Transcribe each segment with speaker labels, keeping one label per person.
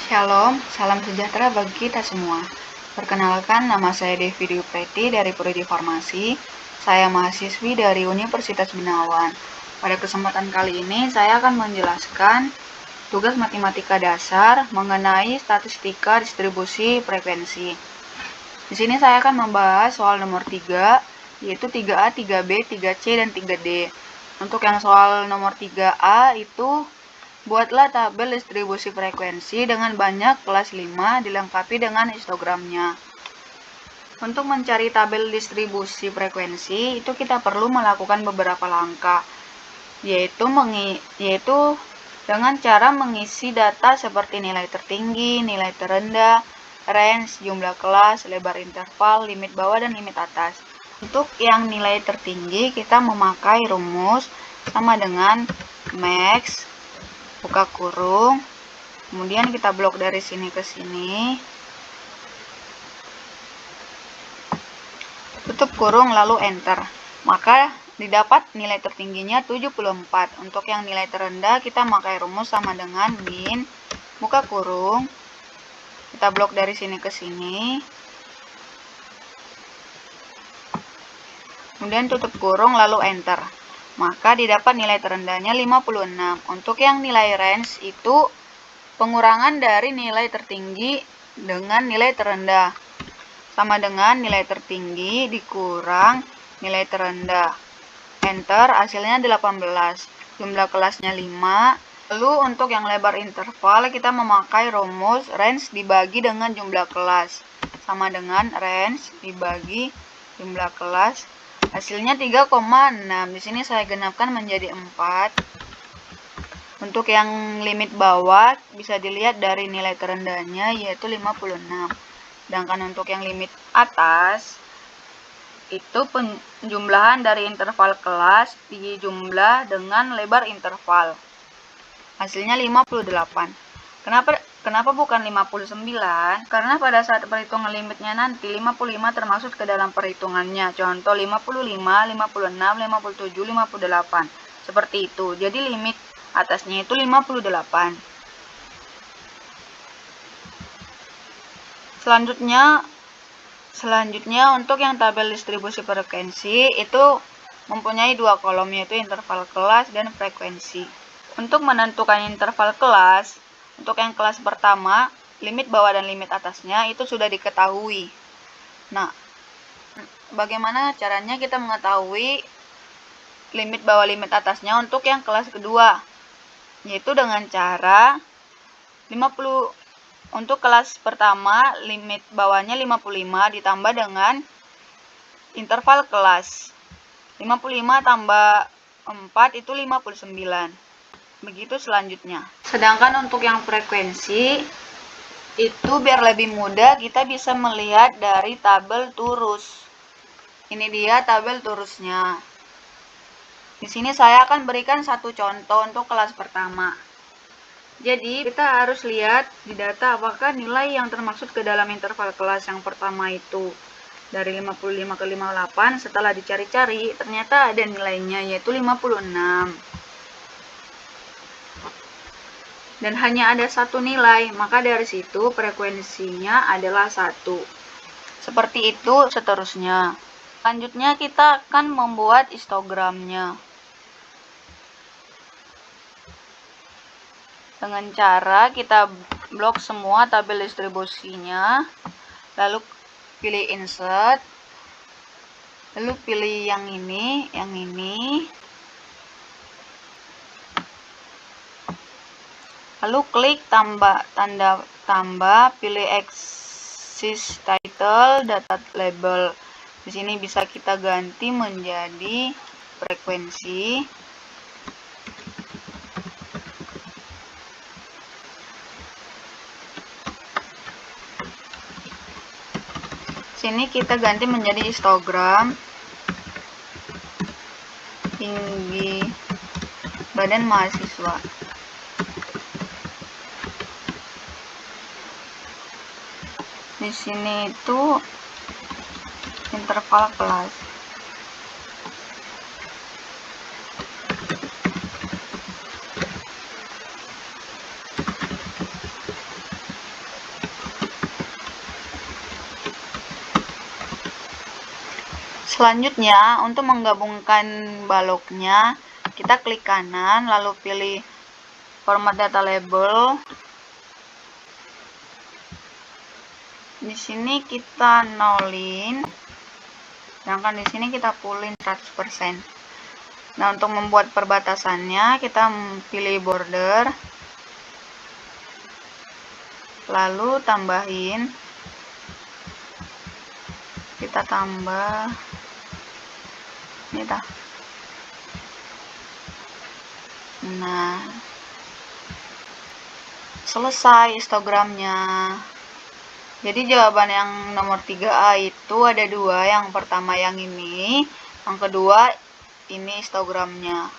Speaker 1: Shalom, salam sejahtera bagi kita semua. Perkenalkan, nama saya Devi Diupreti dari Prodi Farmasi. Saya mahasiswi dari Universitas Benawan. Pada kesempatan kali ini, saya akan menjelaskan tugas matematika dasar mengenai statistika distribusi frekuensi. Di sini saya akan membahas soal nomor 3, yaitu 3A, 3B, 3C, dan 3D. Untuk yang soal nomor 3A itu buatlah tabel distribusi frekuensi dengan banyak kelas 5 dilengkapi dengan histogramnya. Untuk mencari tabel distribusi frekuensi itu kita perlu melakukan beberapa langkah, yaitu dengan cara mengisi data seperti nilai tertinggi, nilai terendah, range, jumlah kelas, lebar interval, limit bawah, dan limit atas. Untuk yang nilai tertinggi kita memakai rumus sama dengan max buka kurung, kemudian kita blok dari sini ke sini, tutup kurung lalu enter, maka didapat nilai tertingginya 74. Untuk yang nilai terendah kita pakai rumus sama dengan min buka kurung, kita blok dari sini ke sini, kemudian tutup kurung lalu enter, maka didapat nilai terendahnya 56. Untuk yang nilai range itu pengurangan dari nilai tertinggi dengan nilai terendah, sama dengan nilai tertinggi dikurang nilai terendah. Enter, hasilnya 18. Jumlah kelasnya 5. Lalu untuk yang lebar interval kita memakai rumus range dibagi dengan jumlah kelas, sama dengan range dibagi jumlah kelas. Hasilnya 3,6. Di sini saya genapkan menjadi 4. Untuk yang limit bawah bisa dilihat dari nilai terendahnya yaitu 56. Sedangkan untuk yang limit atas itu penjumlahan dari interval kelas dijumlah dengan lebar interval. Hasilnya 58. Kenapa bukan 59? Karena pada saat perhitungan limitnya nanti 55 termasuk ke dalam perhitungannya. Contoh 55, 56, 57, 58. Seperti itu. Jadi limit atasnya itu 58. Selanjutnya untuk yang tabel distribusi frekuensi itu mempunyai 2 kolom, yaitu interval kelas dan frekuensi. Untuk menentukan interval kelas, untuk yang kelas pertama, limit bawah dan limit atasnya itu sudah diketahui. Nah, bagaimana caranya kita mengetahui limit bawah limit atasnya untuk yang kelas kedua? Yaitu dengan cara 50. Untuk kelas pertama, limit bawahnya 55 ditambah dengan interval kelas. 55 tambah 4 itu 59. Begitu selanjutnya. Sedangkan untuk yang frekuensi itu biar lebih mudah kita bisa melihat dari tabel turus. Ini dia tabel turusnya. Di sini saya akan berikan satu contoh untuk kelas pertama. Jadi kita harus lihat di data apakah nilai yang termaksud ke dalam interval kelas yang pertama itu dari 55 ke 58, setelah dicari-cari ternyata ada nilainya yaitu 56. Dan hanya ada satu nilai, maka dari situ frekuensinya adalah 1. Seperti itu seterusnya. Selanjutnya kita akan membuat histogramnya. Dengan cara kita blok semua tabel distribusinya, lalu pilih insert, lalu pilih yang ini, lalu klik tanda tambah, pilih axis title, data label. Di sini bisa kita ganti menjadi frekuensi. Sini kita ganti menjadi histogram, tinggi badan mahasiswa. Di sini itu interval kelas. Selanjutnya, untuk menggabungkan baloknya, kita klik kanan, lalu pilih format data label. Di sini kita nolin, sedangkan di sini kita fullin 100%. Nah, untuk membuat perbatasannya, kita pilih border, lalu tambahin, kita tambah ini dah. Nah, selesai histogramnya. Jadi jawaban yang nomor 3A itu ada dua. Yang pertama yang ini, yang kedua ini histogramnya.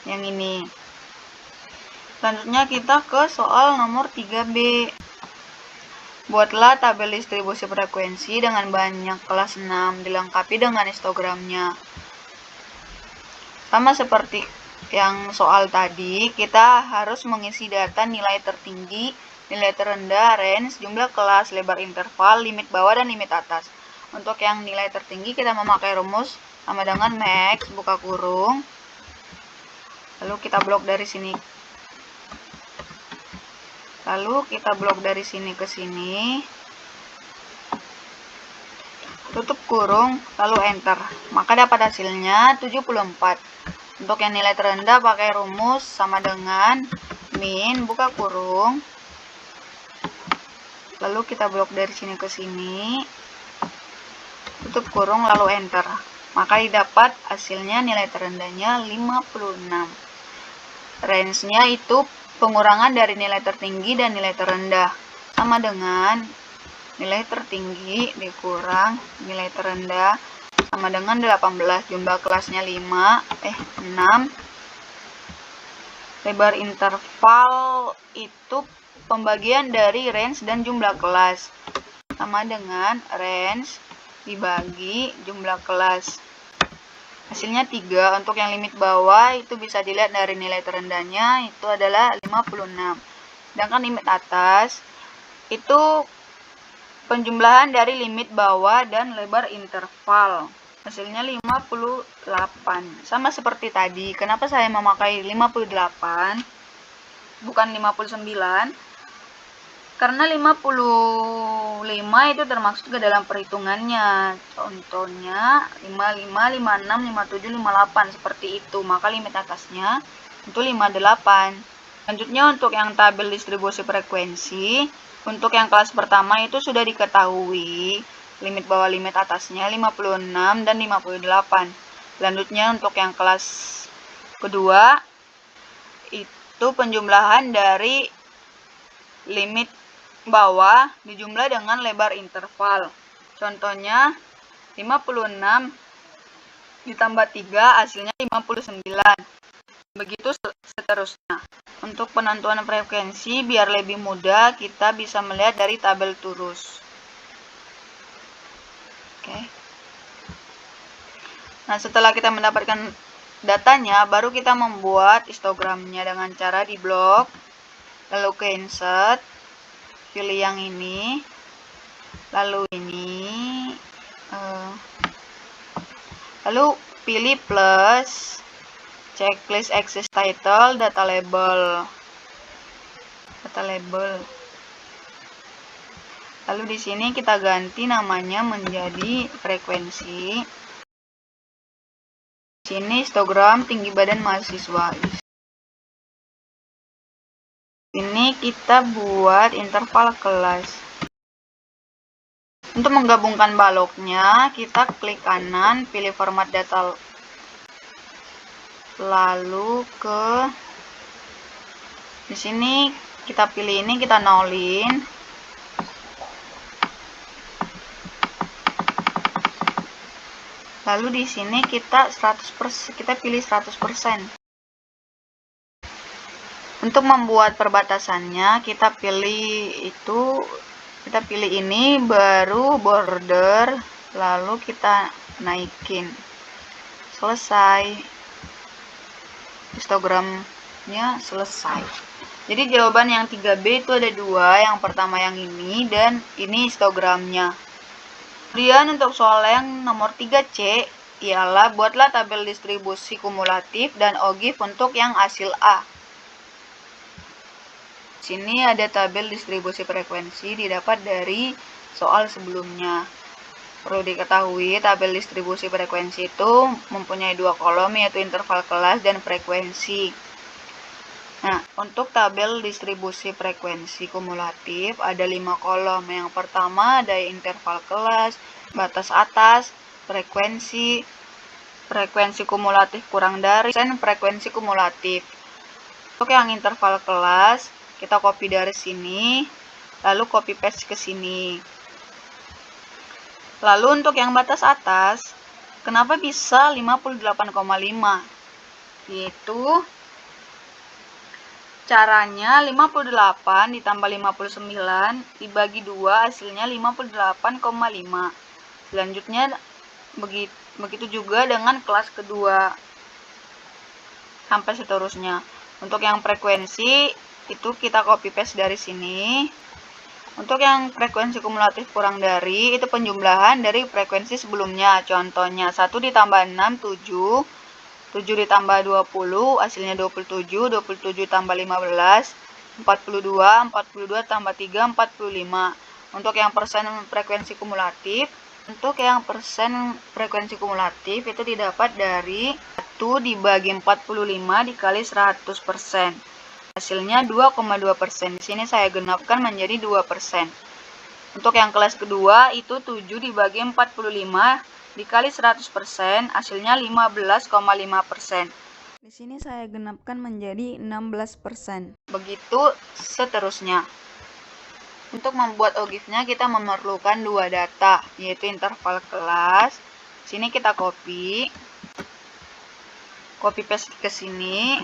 Speaker 1: Yang ini. Selanjutnya kita ke soal nomor 3B. Buatlah tabel distribusi frekuensi dengan banyak kelas 6 dilengkapi dengan histogramnya. Sama seperti yang soal tadi, kita harus mengisi data nilai tertinggi, nilai terendah, range, jumlah kelas, lebar interval, limit bawah, dan limit atas. Untuk yang nilai tertinggi kita memakai rumus sama dengan max, buka kurung, lalu kita blok dari sini. Lalu kita blok dari sini ke sini, tutup kurung, lalu enter. Maka dapat hasilnya 74. Untuk yang nilai terendah pakai rumus sama dengan min, buka kurung, lalu kita blok dari sini ke sini, tutup kurung, lalu enter. Maka didapat hasilnya nilai terendahnya 56. Range-nya itu pengurangan dari nilai tertinggi dan nilai terendah, sama dengan nilai tertinggi dikurang nilai terendah sama dengan 18. Jumlah kelasnya 6. Lebar interval itu pembagian dari range dan jumlah kelas, sama dengan range dibagi jumlah kelas. Hasilnya 3. Untuk yang limit bawah itu bisa dilihat dari nilai terendahnya itu adalah 56. Sedangkan limit atas itu penjumlahan dari limit bawah dan lebar interval. Hasilnya 58. Sama seperti tadi. Kenapa saya memakai 58 bukan 59? Karena 55 itu termasuk ke dalam perhitungannya. Contohnya 55, 56, 57, 58 seperti itu. Maka limit atasnya itu 58. Selanjutnya untuk yang tabel distribusi frekuensi, untuk yang kelas pertama itu sudah diketahui limit bawah limit atasnya 56 dan 58. Selanjutnya untuk yang kelas kedua itu penjumlahan dari limit bawah dijumlah dengan lebar interval. Contohnya 56 ditambah 3 hasilnya 59. Begitu seterusnya. Untuk penentuan frekuensi biar lebih mudah kita bisa melihat dari tabel turus. Oke. Nah, setelah kita mendapatkan datanya, baru kita membuat histogramnya dengan cara di blok, lalu ke insert, pilih yang ini, lalu ini, lalu pilih plus, checklist access title, data label. Lalu di sini kita ganti namanya menjadi frekuensi. Di sini histogram tinggi badan mahasiswa. Ini kita buat interval kelas. Untuk menggabungkan baloknya, kita klik kanan, pilih format data, lalu ke di sini kita pilih ini, kita nolin. Lalu di sini kita 100%, kita pilih 100%. Untuk membuat perbatasannya, kita pilih ini, baru border, lalu kita naikin. Selesai. Histogramnya selesai. Jadi jawaban yang 3B itu ada dua, yang pertama yang ini dan ini histogramnya. Kemudian untuk soal yang nomor 3C ialah buatlah tabel distribusi kumulatif dan OGIF untuk yang hasil A. Sini ada tabel distribusi frekuensi didapat dari soal sebelumnya. Perlu diketahui, tabel distribusi frekuensi itu mempunyai dua kolom, yaitu interval kelas dan frekuensi. Nah, untuk tabel distribusi frekuensi kumulatif ada 5 kolom. Yang pertama ada interval kelas, batas atas, frekuensi kumulatif kurang dari, dan frekuensi kumulatif. Untuk yang interval kelas, kita copy dari sini, lalu copy paste ke sini. Lalu untuk yang batas atas, kenapa bisa 58,5? Yaitu caranya 58 ditambah 59 dibagi 2 hasilnya 58,5. Selanjutnya begitu juga dengan kelas kedua sampai seterusnya. Untuk yang frekuensi itu kita copy paste dari sini. Untuk yang frekuensi kumulatif kurang dari, itu penjumlahan dari frekuensi sebelumnya. Contohnya 1 ditambah 6 7, 7 ditambah 20 hasilnya 27, 27 tambah 15 42, 42 tambah 3 45. Untuk yang persen frekuensi kumulatif, itu didapat dari 1 dibagi 45 dikali 100%. Hasilnya 2,2%. Di sini saya genapkan menjadi 2%. Untuk yang kelas kedua itu 7 dibagi 45 dikali 100%, hasilnya 15,5%. Di sini saya genapkan menjadi 16%. Begitu seterusnya. Untuk membuat OGIF-nya kita memerlukan dua data, yaitu interval kelas. Sini kita copy paste ke sini.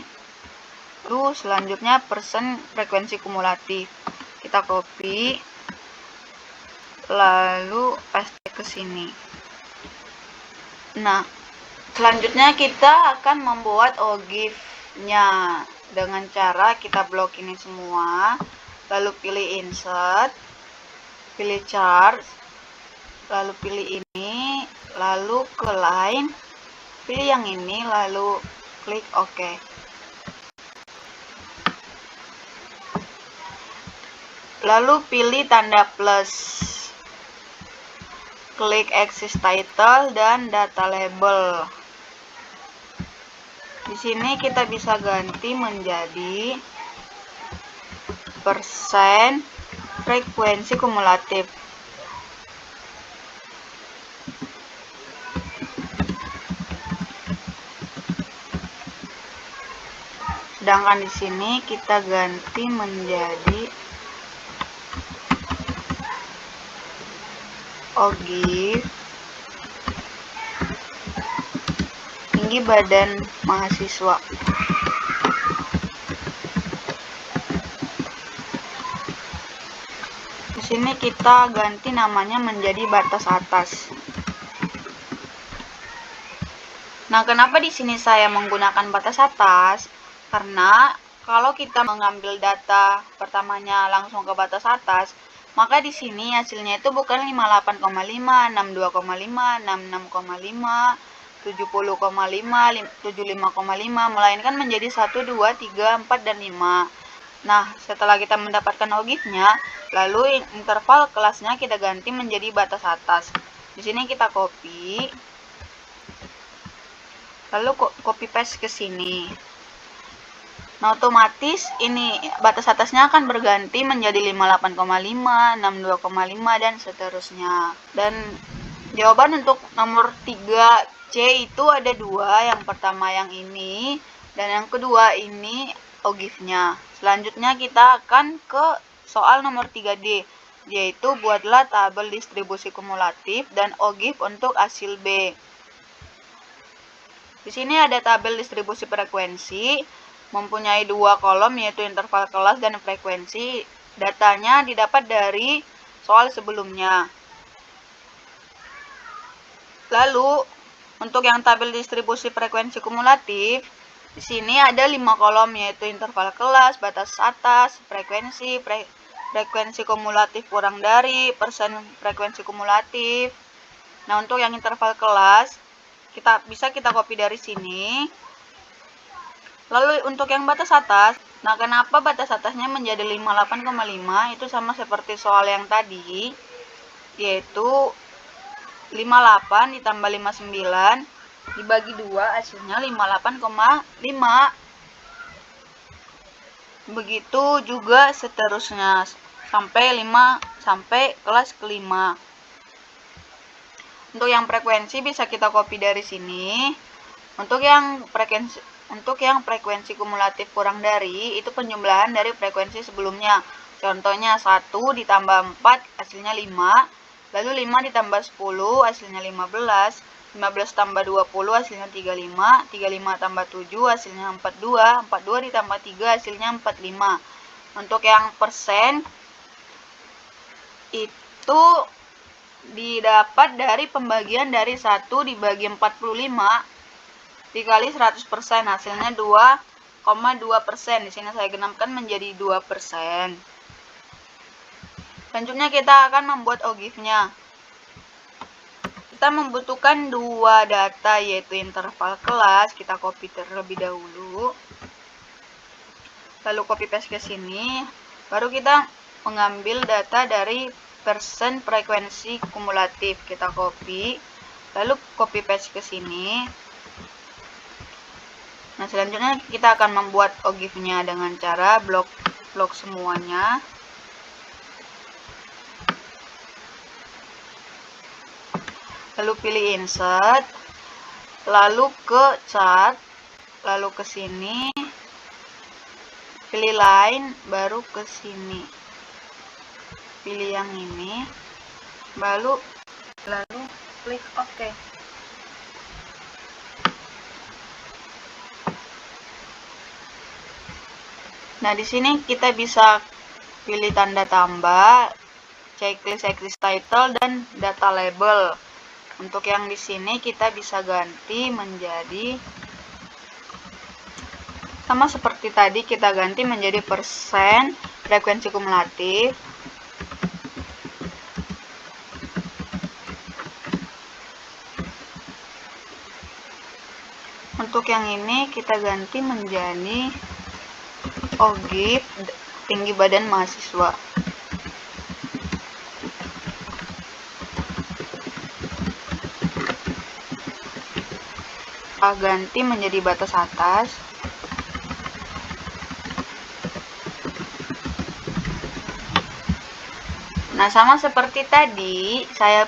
Speaker 1: Lalu selanjutnya persen frekuensi kumulatif. Kita copy, lalu paste ke sini. Nah, selanjutnya kita akan membuat OGIF-nya dengan cara kita blok ini semua, lalu pilih insert, pilih chart, lalu pilih ini, lalu ke line, pilih yang ini, lalu klik OK. Lalu pilih tanda plus. Klik axis title dan data label. Di sini kita bisa ganti menjadi persen frekuensi kumulatif. Sedangkan di sini kita ganti menjadi OGIF tinggi badan mahasiswa. Di sini kita ganti namanya menjadi batas atas. Nah, kenapa di sini saya menggunakan batas atas? Karena kalau kita mengambil data pertamanya langsung ke batas atas, maka di sini hasilnya itu bukan 58,5, 62,5, 66,5, 70,5, 75,5, melainkan menjadi 1, 2, 3, 4, dan 5. Nah, setelah kita mendapatkan OGIF-nya, lalu interval kelasnya kita ganti menjadi batas atas. Di sini kita copy, lalu copy paste ke sini. Nah, otomatis ini batas atasnya akan berganti menjadi 58,5, 62,5, dan seterusnya. Dan jawaban untuk nomor 3C itu ada dua. Yang pertama yang ini, dan yang kedua ini OGIF-nya. Selanjutnya kita akan ke soal nomor 3D, yaitu buatlah tabel distribusi kumulatif dan OGIF untuk hasil B. Di sini ada tabel distribusi frekuensi, mempunyai dua kolom, yaitu interval kelas dan frekuensi. Datanya didapat dari soal sebelumnya. Lalu, untuk yang tabel distribusi frekuensi kumulatif, di sini ada 5 kolom, yaitu interval kelas, batas atas, frekuensi kumulatif kurang dari, persen frekuensi kumulatif, Nah, untuk yang interval kelas, bisa kita copy dari sini. Lalu untuk yang batas atas, nah kenapa batas atasnya menjadi 58,5? Itu sama seperti soal yang tadi, yaitu 58 ditambah 59 dibagi 2 hasilnya 58,5. Begitu juga seterusnya sampai kelas kelima. Untuk yang frekuensi bisa kita copy dari sini. Untuk yang frekuensi kumulatif kurang dari, itu penjumlahan dari frekuensi sebelumnya. Contohnya 1 ditambah 4 hasilnya 5, lalu 5 ditambah 10 hasilnya 15, 15 tambah 20 hasilnya 35, 35 tambah 7 hasilnya 42, 42 ditambah 3 hasilnya 45. Untuk yang persen, itu didapat dari pembagian dari 1 dibagi 45 dikali 100%, hasilnya 2,2%. Di sini saya genapkan menjadi 2%. Selanjutnya kita akan membuat OGIF-nya. Kita membutuhkan dua data, yaitu interval kelas. Kita copy terlebih dahulu. Lalu copy paste ke sini. Baru kita mengambil data dari persen frekuensi kumulatif. Kita copy. Lalu copy paste ke sini. Nah, selanjutnya kita akan membuat OGIF-nya dengan cara blok semuanya. Lalu pilih insert, lalu ke chart, lalu ke sini, pilih line, baru ke sini. Pilih yang ini, lalu klik OK. Nah, di sini kita bisa pilih tanda tambah, checklist title, dan data label. Untuk yang di sini kita bisa ganti menjadi sama seperti tadi, kita ganti menjadi persen frekuensi kumulatif. Untuk yang ini kita ganti menjadi OGIF tinggi badan mahasiswa. Kita ganti menjadi batas atas. Nah, sama seperti tadi, saya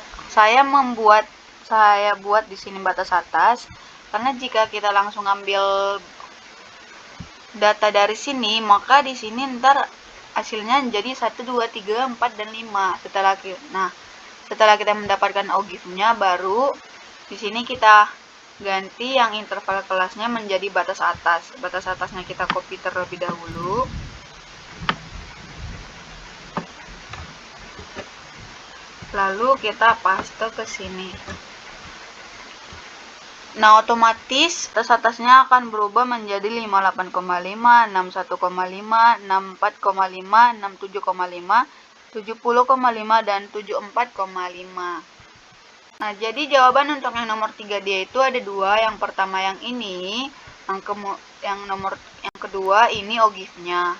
Speaker 1: buat di sini batas atas, karena jika kita langsung ambil data dari sini, maka di sini ntar hasilnya jadi 1, 2, 3, 4, dan 5. Setelah kita mendapatkan OGIF-nya, baru di sini kita ganti yang interval kelasnya menjadi batas atas. Batas atasnya kita copy terlebih dahulu. Lalu kita paste ke sini. Nah, otomatis batas atasnya akan berubah menjadi 58,5, 61,5, 64,5, 67,5, 70,5, dan 74,5. Nah, jadi jawaban untuk yang nomor 3D itu ada dua. Yang pertama yang ini, yang kedua ini OGIF-nya.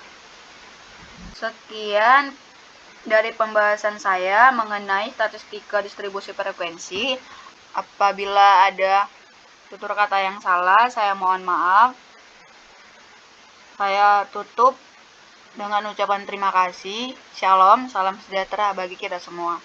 Speaker 1: Sekian dari pembahasan saya mengenai statistika distribusi frekuensi. Apabila ada tutur kata yang salah, saya mohon maaf. Saya tutup dengan ucapan terima kasih. Shalom, salam sejahtera bagi kita semua.